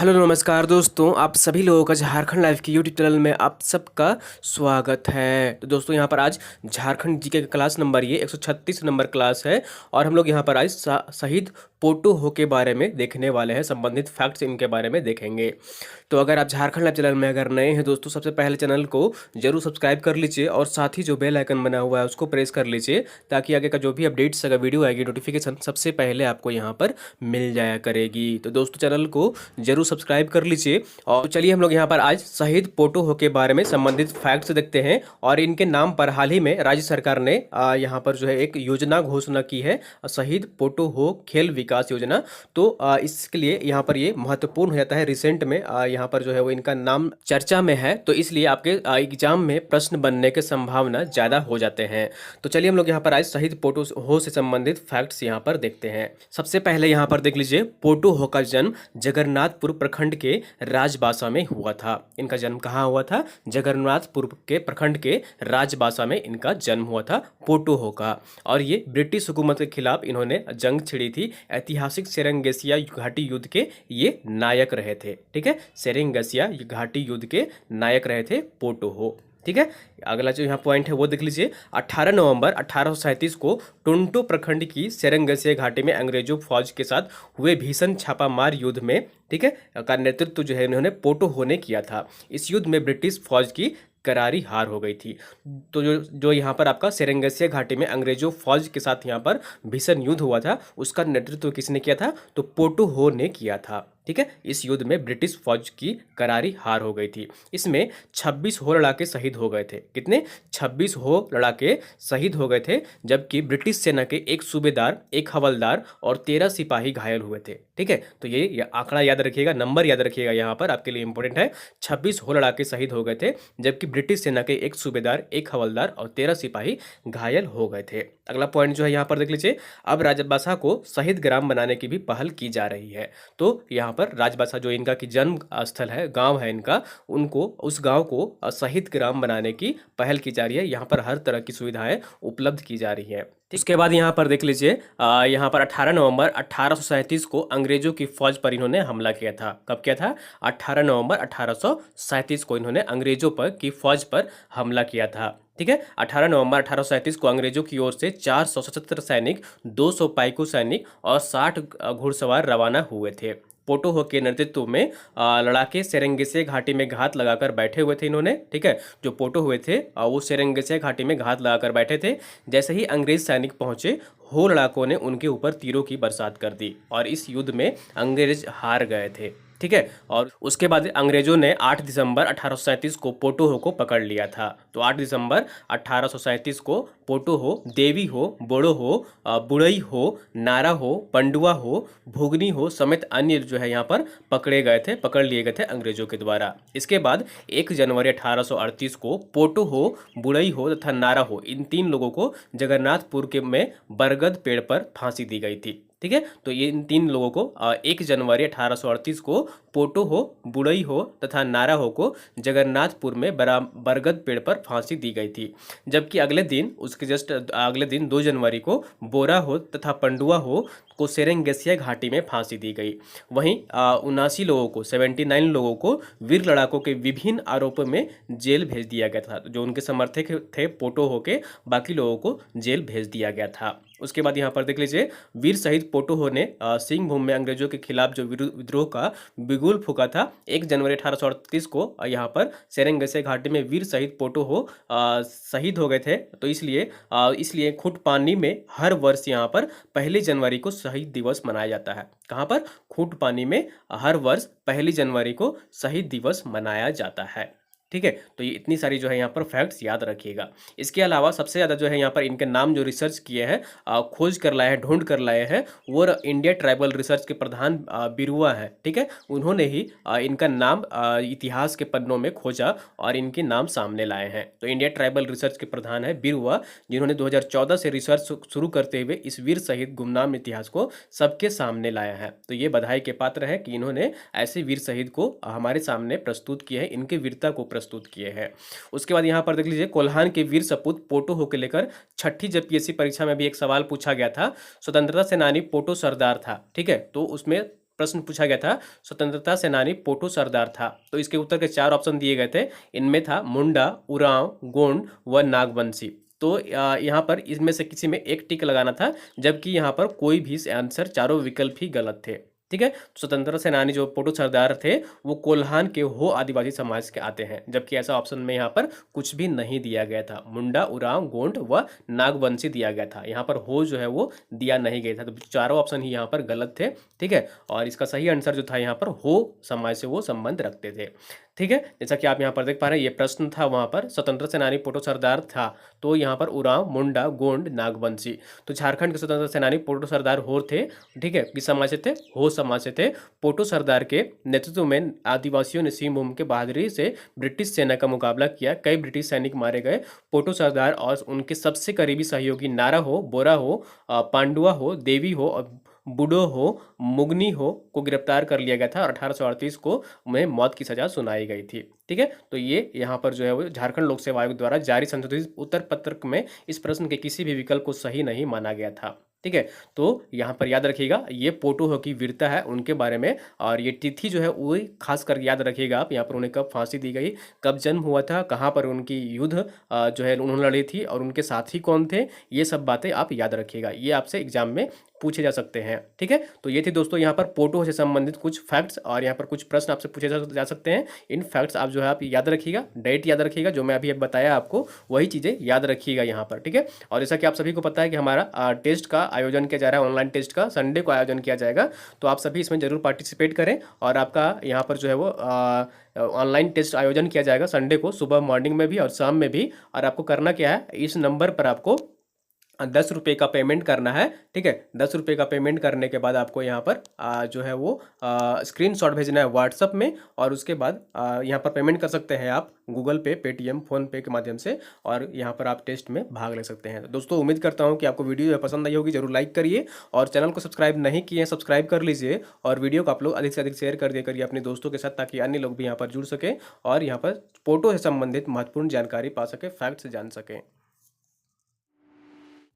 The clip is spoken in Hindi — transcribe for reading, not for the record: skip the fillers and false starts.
हेलो नमस्कार दोस्तों, आप सभी लोगों का झारखंड लाइव की यूट्यूब चैनल में आप सबका स्वागत है। तो दोस्तों यहाँ पर आज झारखंड जीके का क्लास नंबर ये 136 नंबर क्लास है और हम लोग यहाँ पर आज शहीद पोटो हो के बारे में देखने वाले हैं। संबंधित फैक्ट्स इनके बारे में देखेंगे। तो अगर आप झारखंड लाइव चैनल में अगर नए हैं दोस्तों, सबसे पहले चैनल को जरूर सब्सक्राइब कर लीजिए और साथ ही जो बेल आइकन बना हुआ है उसको प्रेस कर लीजिए, ताकि आगे का जो भी अपडेट्स अगर वीडियो आएगी नोटिफिकेशन सबसे पहले आपको यहाँ पर मिल जाया करेगी। तो दोस्तों चैनल को जरूर सब्सक्राइब कर लीजिए। और चलिए हम लोग यहाँ पर आज शहीद पोटो हो के बारे में संबंधित फैक्ट्स देखते हैं। और इनके नाम पर हाल ही में राज्य सरकार ने यहाँ पर जो है एक योजना घोषणा की है, शहीद पोटो हो खेल विकास योजना। तो इसके लिए यहाँ पर ये महत्वपूर्ण हो जाता है। रिसेंट में यहाँ पर जो है वो इनका नाम चर्चा में है, तो इसलिए आपके एग्जाम में प्रश्न बनने की संभावना ज़्यादा हो जाते हैं। तो चलिए हम लोग यहाँ पर आज शहीद पोटो हो से संबंधित फैक्ट्स यहाँ पर देखते हैं। सबसे पहले यहाँ पर देख लीजिए, पोटो हो का जन्म जगन्नाथपुर प्रखंड के राजबासा में हुआ था। इनका जन्म कहाँ हुआ था? जगन्नाथपुर के प्रखंड के राजबासा में इनका जन्म हुआ था पोटो हो का। और ये ब्रिटिश हुकूमत के खिलाफ इन्होंने जंग छिड़ी थी। ऐतिहासिक सेरेंगेसिया घाटी युद्ध के ये नायक रहे थे। ठीक है, सेरेंगेसिया घाटी युद्ध के नायक रहे थे पोटो हो। ठीक है, अगला जो यहाँ पॉइंट है वो देख लीजिए। 18 नवंबर 1837 को टुंटो प्रखंड की सेरेंगेसिया घाटी में अंग्रेजों फौज के साथ हुए भीषण छापामार युद्ध में, ठीक है, का नेतृत्व जो है इन्होंने पोटो हो ने किया था। इस युद्ध में ब्रिटिश फौज की करारी हार हो गई थी। तो जो यहाँ पर आपका सेरेंगेसिया घाटी में अंग्रेजों फौज के साथ यहाँ पर भीषण युद्ध हुआ था, उसका नेतृत्व किसने किया था? तो पोटो हो ने किया था। ठीक है, इस युद्ध में ब्रिटिश फौज की करारी हार हो गई थी। इसमें 26 हो लड़ाके शहीद हो गए थे। कितने? 26 हो लड़ाके शहीद हो गए थे, जबकि ब्रिटिश सेना के एक सूबेदार, एक हवलदार और 13 सिपाही घायल हुए थे। ठीक है, तो ये आंकड़ा याद रखिएगा, नंबर याद रखिएगा, यहाँ पर आपके लिए इंपॉर्टेंट है। 26 हो लड़ाके शहीद हो गए थे, जबकि ब्रिटिश सेना के एक सूबेदार, एक हवलदार और 13 सिपाही घायल हो गए थे। अगला पॉइंट जो है यहाँ पर देख लीजिए, अब राजबासा को शहीद ग्राम बनाने की भी पहल की जा रही है। तो यहाँ पर राजबासा जो इनका की जन्म स्थल है, गांव है इनका, उनको उस गांव को शहीद ग्राम बनाने की पहल की जा रही है। यहाँ पर हर तरह की सुविधाएं उपलब्ध की जा रही है। इसके बाद यहाँ पर देख लीजिए, यहाँ पर 18 नवंबर 1837 को अंग्रेजों की फौज पर इन्होंने हमला किया था। कब किया था? 18 नवंबर 1837 को इन्होंने अंग्रेजों पर की फौज पर हमला किया था। ठीक है, 18 नवंबर 1837 को अंग्रेजों की ओर से 400 सशस्त्र सैनिक, 200 पाइकू सैनिक और 60 घुड़सवार रवाना हुए थे। पोटो हो के नेतृत्व में लड़ाके सेरेंगेसिया घाटी में घात लगाकर बैठे हुए थे इन्होंने। ठीक है, जो पोटो हुए थे वो सेरेंगेसिया घाटी में घात लगाकर बैठे थे। जैसे ही अंग्रेज सैनिक पहुंचे, हो लड़ाकों ने उनके ऊपर तीरों की बरसात कर दी और इस युद्ध में अंग्रेज हार गए थे। ठीक है, और उसके बाद अंग्रेजों ने 8 दिसंबर 1837 को पोटो हो को पकड़ लिया था। तो 8 दिसंबर 1837 को पोटो हो, देवी हो, बोड़ो हो, बुड़ई हो, नारा हो, पंडुआ हो, भुगनी हो समेत अन्य जो है यहाँ पर पकड़ लिए गए थे अंग्रेजों के द्वारा। इसके बाद 1 जनवरी 1838 को पोटो हो, बुड़ई हो तथा नारा हो, इन 3 लोगों को जगन्नाथपुर के में बरगद पेड़ पर फांसी दी गई थी। ठीक है, तो ये इन 3 लोगों को 1 जनवरी 1838 को पोटो हो, बुड़ई हो तथा नारा हो को जगन्नाथपुर में बरगद पेड़ पर फांसी दी गई थी। जबकि अगले दिन, उसके जस्ट अगले दिन 2 जनवरी को बोरा हो तथा पंडुआ हो को सेरेंगेसिया घाटी में फांसी दी गई। वहीं 79 लोगों को, 79 लोगों को वीर लड़ाकों के विभिन्न आरोपों में जेल भेज दिया गया था। जो उनके समर्थक थे पोटो हो के, बाकी लोगों को जेल भेज दिया गया था। उसके बाद यहाँ पर देख लीजिए, वीर शहीद पोटो हो ने सिंहभूम में अंग्रेजों के खिलाफ जो विद्रोह का बिगुल फूका था। 1 जनवरी 1838 को यहाँ पर सेरेंगेसिया घाटी में वीर शहीद पोटो हो शहीद हो गए थे। तो इसलिए खुटपानी में हर वर्ष यहाँ पर 1 जनवरी को शहीद दिवस मनाया जाता है। कहाँ पर? खुटपानी में हर वर्ष 1 जनवरी को शहीद दिवस मनाया जाता है। ठीक है, तो ये इतनी सारी जो है यहाँ पर फैक्ट्स याद रखिएगा। इसके अलावा सबसे ज़्यादा जो है यहाँ पर इनके नाम जो रिसर्च किए हैं, खोज कर लाए हैं, ढूंढ कर लाए हैं, वो इंडिया ट्राइबल रिसर्च के प्रधान बिरुआ हैं। ठीक है, उन्होंने ही इनका नाम इतिहास के पन्नों में खोजा और इनके नाम सामने लाए हैं। तो इंडिया ट्राइबल रिसर्च के प्रधान है बिरुआ, जिन्होंने 2014 से रिसर्च शुरू करते हुए इस वीर शहीद गुमनाम इतिहास को सबके सामने लाया है। तो ये बधाई के पात्र है कि इन्होंने ऐसे वीर शहीद को हमारे सामने प्रस्तुत किए हैं, इनके वीरता को प्रस्तुत किए हैं। उसके बाद यहाँ पर देख लीजिए, कोल्हान के वीर सपूत पोटो हो के लेकर 6ठी जब पीएससी परीक्षा में भी एक सवाल पूछा गया था। स्वतंत्रता सेनानी पोटो सरदार था। ठीक है, तो उसमें प्रश्न पूछा गया था, स्वतंत्रता सेनानी पोटो सरदार था। तो इसके उत्तर के 4 ऑप्शन दिए गए थे। इनमें था मुंडा, उरांव, गोंड व नागवंशी। तो यहाँ पर इसमें से किसी में एक टिक लगाना था, जबकि यहाँ पर कोई भी आंसर, चारों विकल्प ही गलत थे। ठीक है। स्वतंत्रता सेनानी जो पोटो सरदार थे वो कोल्हान के हो आदिवासी समाज के आते हैं, जबकि ऐसा ऑप्शन में यहाँ पर कुछ भी नहीं दिया गया था। मुंडा, उरांव, गोंड व नागवंशी दिया गया था। यहाँ पर हो जो है वो दिया नहीं गया था। तो चारों ऑप्शन ही यहाँ पर गलत थे। ठीक है। और इसका सही आंसर जो था यहाँ पर हो समाज से वो संबंध रखते थे। ठीक है। जैसा कि आप यहाँ पर देख पा रहे हैं, ये प्रश्न था वहाँ पर स्वतंत्रता सेनानी पोटो सरदार था, तो यहाँ पर उरांव, मुंडा, गोंड, नागवंशी। तो झारखंड के स्वतंत्रता सेनानी पोटो सरदार हो थे। ठीक है। किस समाज से थे? हो समाज से थे। पोटो सरदार के नेतृत्व में आदिवासियों ने सिंहभूम के बहादुरी से ब्रिटिश सेना का मुकाबला किया। कई ब्रिटिश सैनिक मारे गए। पोटो सरदार और उनके सबसे करीबी सहयोगी नारा हो, बोरा हो, पांडुआ हो, देवी हो और बूडो हो, मुगनी हो को गिरफ्तार कर लिया गया था और 1838 को उन्हें मौत की सजा सुनाई गई थी। ठीक है। तो ये यहाँ पर जो है वो झारखंड लोक सेवा आयोग द्वारा जारी संशोधित उत्तर पत्रक में इस प्रश्न के किसी भी विकल्प को सही नहीं माना गया था। ठीक है। तो यहाँ पर याद रखिएगा, ये पोटो हो की वीरता है उनके बारे में, और ये तिथि जो है वो खास कर याद रखिएगा आप। यहाँ पर उन्हें कब फांसी दी गई, कब जन्म हुआ था, कहाँ पर उनकी युद्ध जो है उन्होंने लड़ी थी, और उनके साथी कौन थे, ये सब बातें आप याद रखिएगा। ये आपसे एग्जाम में पूछे जा सकते हैं। ठीक है। तो ये थी दोस्तों यहाँ पर पोटो से संबंधित कुछ फैक्ट्स, और यहाँ पर कुछ प्रश्न आपसे पूछे जा सकते हैं। इन फैक्ट्स आप जो है आप याद रखिएगा, डेट याद रखिएगा, जो मैं अभी बताया आपको वही चीज़ें याद रखिएगा यहाँ पर। ठीक है। और जैसा कि आप सभी को पता है कि हमारा टेस्ट का आयोजन किया जा रहा है, ऑनलाइन टेस्ट का संडे को आयोजन किया जाएगा। तो आप सभी इसमें जरूर पार्टिसिपेट करें, और आपका यहाँ पर जो है वो ऑनलाइन टेस्ट आयोजन किया जाएगा संडे को, सुबह मॉर्निंग में भी और शाम में भी। और आपको करना क्या है, इस नंबर पर आपको 10 रुपये का पेमेंट करना है। ठीक है। 10 रुपये का पेमेंट करने के बाद आपको यहाँ पर जो है वो स्क्रीनशॉट भेजना है व्हाट्सअप में, और उसके बाद यहाँ पर पेमेंट कर सकते हैं आप गूगल पे, पेटीएम, फ़ोनपे के माध्यम से, और यहाँ पर आप टेस्ट में भाग ले सकते हैं। तो दोस्तों उम्मीद करता हूँ कि आपको वीडियो पसंद आई होगी। जरूर लाइक करिए, और चैनल को सब्सक्राइब नहीं किए सब्सक्राइब कर लीजिए, और वीडियो को आप लोग अधिक से अधिक शेयर कर दिया करिए अपने दोस्तों के साथ, ताकि अन्य लोग भी यहाँ पर जुड़ सकें और यहाँ पर पोटो से संबंधित महत्वपूर्ण जानकारी पा सकें, फैक्ट्स जान सकें।